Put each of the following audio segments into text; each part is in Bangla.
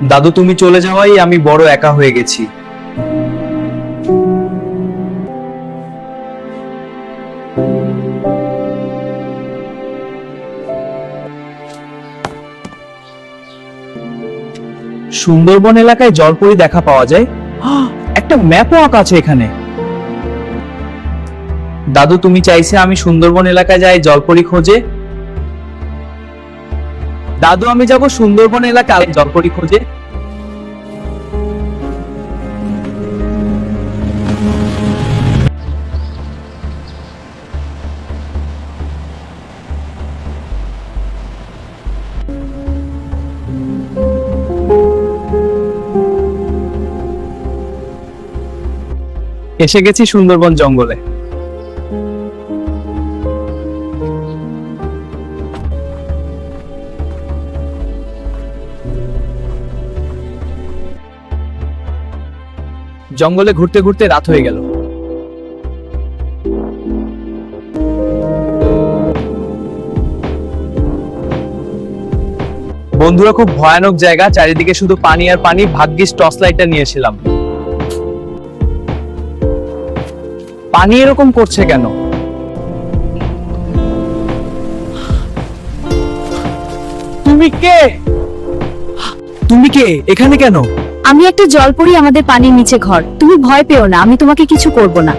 দাদু তুমি চলে যাওয়াই আমি বড় একা হয়ে গেছি। সুন্দরবন এলাকায় জলপরি দেখা পাওয়া যায়। একটা ম্যাপও আঁকা আছে এখানে। দাদু তুমি চাইছে আমি সুন্দরবন এলাকায় যাই জলপরি খোঁজে? দাদু আমি যাব সুন্দরবন এলাকায় জলপরি খোঁজে। এসে গেছি সুন্দরবন জঙ্গলে। জঙ্গলে ঘুরতে ঘুরতে রাত হয়ে গেল। বন্ধুরা খুব ভয়ানক জায়গা, চারিদিকে শুধু পানি আর পানি। ভাগ্যিস টর্চ লাইটটা নিয়েছিলাম। পানি এরকম করছে কেন? তুমি কে? তুমি কে? এখানে কেন? আমি একটা জলপরি, আমাদের পানির নিচে ঘর। তুমি ভয় পেও না, আমি তোমাকে কিছু করব না।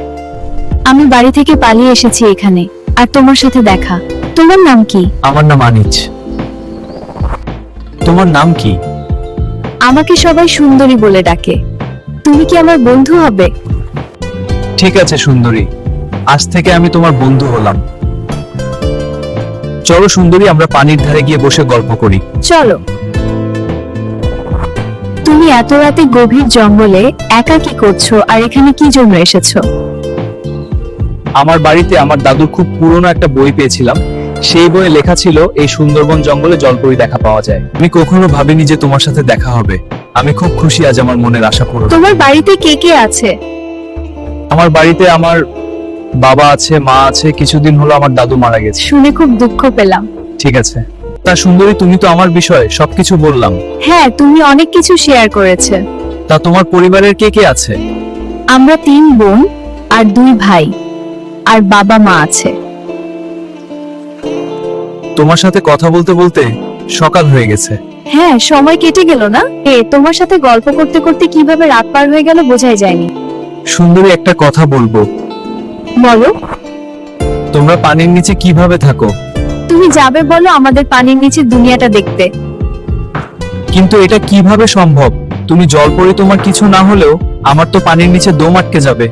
আমি বাড়ি থেকে পালিয়ে এসেছি এখানে, আর তোমার সাথে দেখা। তোমার নাম কি? আমার নাম আনিচ। তোমার নাম কি? আমাকে সবাই সুন্দরী বলে ডাকে। তুমি কি আমার বন্ধু হবে? ঠিক আছে সুন্দরী, আজ থেকে আমি তোমার বন্ধু হলাম। চলো সুন্দরী, আমরা পানির ধারে গিয়ে বসে গল্প করি। চলো। তুমি এত রাতে গভীর জঙ্গলে একা কি করছো, আর এখানে কি জন্য এসেছো? আমার বাড়িতে আমার দাদুর খুব পুরনো একটা বই পেয়েছিলাম। সেই বইয়ে লেখা ছিল এই সুন্দরবন জঙ্গলে জলপরি দেখা পাওয়া যায়। আমি কখনো ভাবিনি যে তোমার সাথে দেখা হবে। আমি খুব খুশি আজ আমার মনের আশা পূরণ। তোমার বাড়িতে কে কে আছে? আমার বাড়িতে আমার বাবা আছে, মা আছে। কিছুদিন হলো আমার দাদু মারা গেছে। শুনে খুব দুঃখ পেলাম। ঠিক আছে। তা সুন্দরী, তুমি তো আমার বিষয়ে সবকিছু বললাম। হ্যাঁ, তুমি অনেক কিছু শেয়ার করেছে। তা তোমার পরিবারের কে কে আছে? আমরা 3 বোন আর 2 ভাই, আর বাবা মা আছে। তোমার সাথে কথা বলতে বলতে সকাল হয়ে গেছে। হ্যাঁ, সময় কেটে গেল না? তোমার সাথে গল্প করতে করতে কিভাবে রাত পার হয়ে গেল বোঝাই যায়নি। সুন্দরী, একটা কথা বলবো। বলো। তোমরা পানির নিচে কিভাবে থাকো? তুমি যাবে বলো আমাদের পানির নিচে দুনিয়াটা দেখতে। কিন্তু এটা কিভাবে সম্ভব? তুমি জলপরি, তোমার কিছু না হলেও আমার তো পানির নিচে দম আটকে যাবে।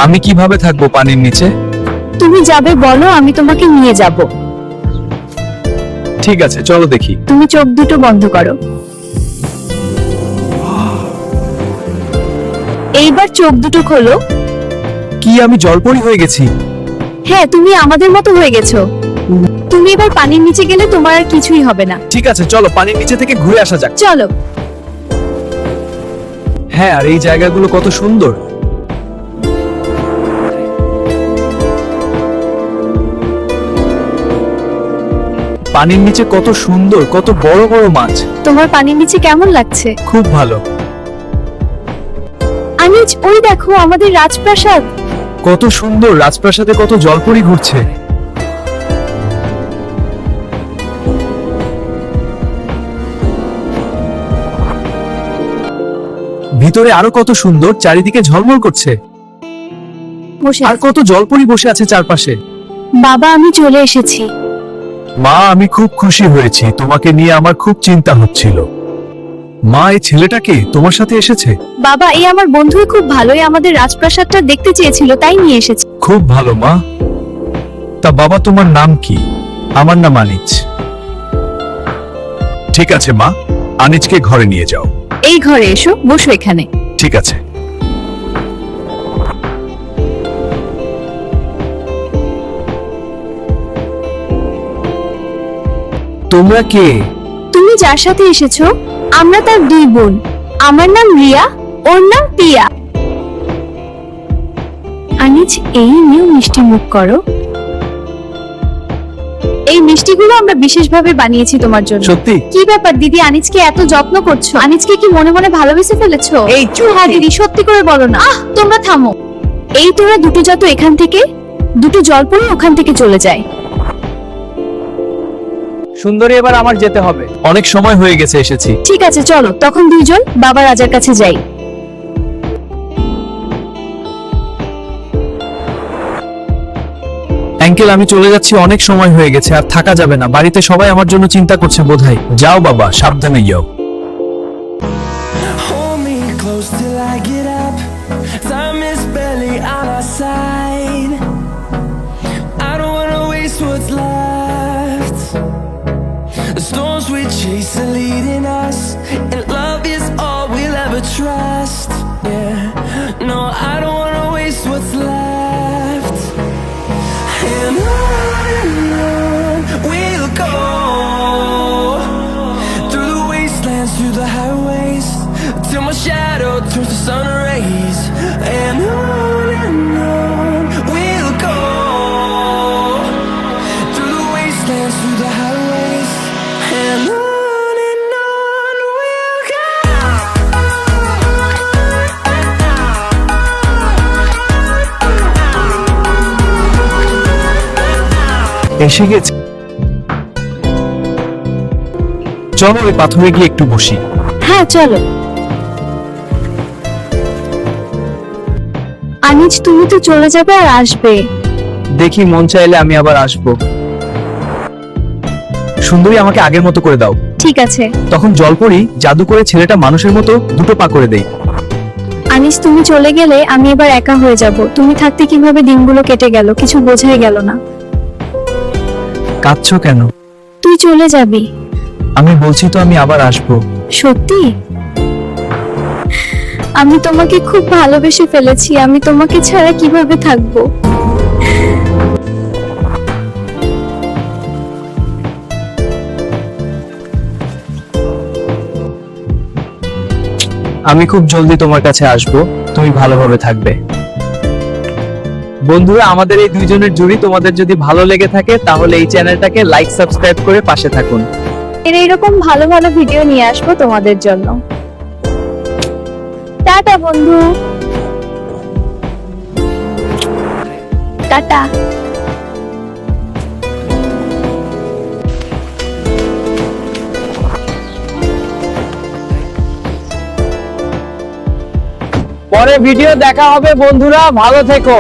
আমি কিভাবে থাকবো পানির নিচে? তুমি যাবে বলো, আমি তোমাকে নিয়ে যাব। ঠিক আছে, চলো দেখি। তুমি চোখ দুটো বন্ধ করো। এইবার চোখ দুটো খোলো। কি আমি জলপরি হয়ে গেছি? হ্যাঁ, তুমি আমাদের মতো হয়ে গেছো। তুমি এবার পানির নিচে গেলে তোমার আর কিছুই হবে না। ঠিক আছে, চলো পানির নিচে থেকে ঘুরে আসা যাক। চলো। হ্যাঁ, আর এই জায়গাগুলো কত সুন্দর। পানির নিচে কত সুন্দর, কত বড় বড় মাছ। তোমার পানির নিচে কেমন লাগছে? খুব ভালো। আনিজ, ওই দেখো আমাদের রাজপ্রাসাদ। কত সুন্দর, রাজপ্রাসাদে কত জলপরি ঘুরছে। ভিতরে আরো কত সুন্দর, চারিদিকে ঝলমল করছে। আর কত জলপরি বসে আছে চারপাশে। বাবা, আমি চলে এসেছি। মা, আমি খুব খুশি হয়েছি। তোমাকে নিয়ে আমার খুব চিন্তা হচ্ছিল। মা, এই ছেলেটাকে তোমার সাথে এসেছে? বাবা, এই আমার বন্ধু খুব ভালোই আমাদের রাজপ্রাসাদটা দেখতে চেয়েছিল, তাই নিয়ে এসেছি। খুব ভালো মা। তা বাবা, তোমার নাম কি? আমার নাম আনিচ। ঠিক আছে মা, আনিচকে ঘরে নিয়ে যাও। এই ঘরে এসো, বসো এখানে। ঠিক আছে। তোমরা কে? তুমি যার সাথে এসেছো আমরা তার 2 বোন। আমার নাম রিয়া, ওর নাম পিয়া। আনিজ, এই নিউ মিষ্টি মুখ করো। এই মিষ্টিগুলো আমরা বিশেষভাবে বানিয়েছি তোমার জন্য। সত্যি? কি ব্যাপার দিদি, আনিজকে এত যত্ন করছো? আনিজকে কি মনে মনে ভালোবেসে ফেলেছো? এই চুপ হ্যাঁ দিদি, সত্যি করে বলো না। তোমরা থামো। এই তোরা দুটো যা তো এখান থেকে, দুটো জলপরি ওখান থেকে চলে যায়। সুন্দরী, এবার আমার যেতে হবে। অনেক সময় হয়ে গেছে এসেছি। ঠিক আছে চলো, তখন দুইজন বাবা রাজার কাছে যাই। আঙ্কেল, আমি চলে যাচ্ছি, অনেক সময় হয়ে গেছে, আর থাকা যাবে না। বাড়িতে সবাই আমার জন্য চিন্তা করছে বোধহয়। যাও বাবা, সাবধানে যাও। Hold me close till I get up. Time is barely on our side. I don't wanna waste what's left. The storms we chase are leading us, and love is all we'll ever trust. Yeah, no, I don't wanna waste what's left. And on we'll go, through the wastelands, through the highways, till my shadow turns to sun rays. And on we'll go, through the wastelands, through the highways. And on we'll go. এসে গেছে। চলো ওই পাথরে গিয়ে একটু বসি। হ্যাঁ চলো। আনিজ, তুমি তো চলে যাবে আর আসবে। দেখি, মন চাইলে আমি আবার আসবো। সুন্দরী, আমাকে আগের মতো করে দাও। ঠিক আছে। তখন জলপরি জাদু করে ছেলেটা মানুষের মতো দুটো পা করে দেই। আনিস, তুমি চলে গেলে আমি এবার একা হয়ে যাব। তুমি থাকতে কিভাবে দিনগুলো কেটে গেল কিছু বোঝাই গেল না। কাঁদছো কেন? তুই চলে যাবি। আমি বলছি তো আমি আবার আসবো। সত্যি? আমি তোমাকে খুব ভালোবেসে ফেলেছি। আমি তোমাকে ছাড়া কিভাবে থাকবো? আমি খুব জলদি তোমার কাছে আসবো, তুমি ভালোভাবে থাকবে। বন্ধুরা, আমাদের এই দুইজনের জুড়ি তোমাদের যদি ভালো লেগে থাকে তাহলে এই চ্যানেলটাকে লাইক সাবস্ক্রাইব করে পাশে থাকুন। এর এইরকম ভালো ভালো ভিডিও নিয়ে আসবো তোমাদের জন্য। টাটা বন্ধু, টাটা। পরে ভিডিও দেখা হবে বন্ধুরা, ভালো থেকো।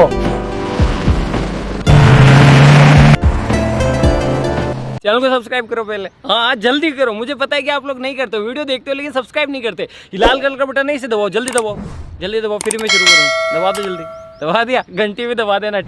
चैनल को सब्सक्राइब करो पहले। हाँ जल्दी करो, मुझे पता है कि आप लोग नहीं करते हो, वीडियो देखते हो लेकिन सब्सक्राइब नहीं करते। ये लाल कलर का बटन नहीं से दबाओ, जल्दी दबाओ, जल्दी दबाओ, फिर मैं शुरू करूँ। दबा दो जल्दी, दबा दिया, घंटी भी दबा देना।